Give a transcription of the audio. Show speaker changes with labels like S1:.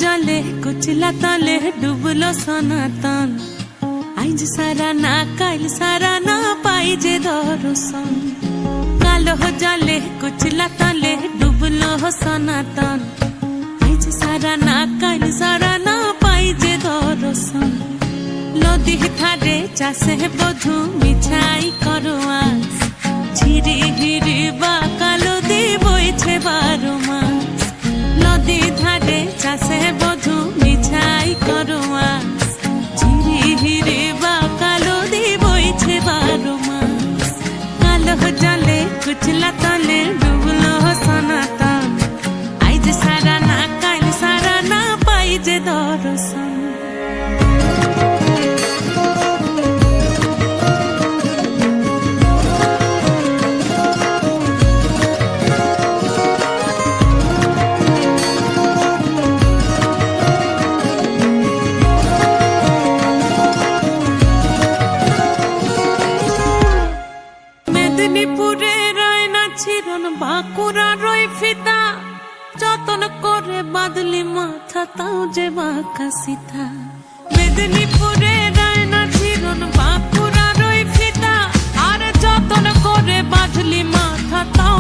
S1: जले कुचला तले डुबलो सनातन आइज सारा ना काल सारा ना पाइजे दर्शन कालो जले कुचला तले डुबलो सनातन आइज सारा ना काल सारा ना पाइजे दर्शन नदी थारे चाषे बधु मिछाई करवा झिरी हिरी बा कालो दी बइछे 12 मास नदी धारे चाषे बधु मिछाई करवा झिरी हिरी बा कालो दी बइछे 12 मास कालो जले कुचला तले डुबलो सनातन आइज सारा ना काल सारा ना पाइजे दर्शन মেদিনীপুরে রায়না ছিরন বাঁকুড়া রই ফিতা যতন করে বাদলি মাথা তাও যে বাঁকা সিথা মেদিনীপুরে রায়না ছিরন বাঁকুড়া রই ফিতা আর যতন করে বাদলি মাথা তাও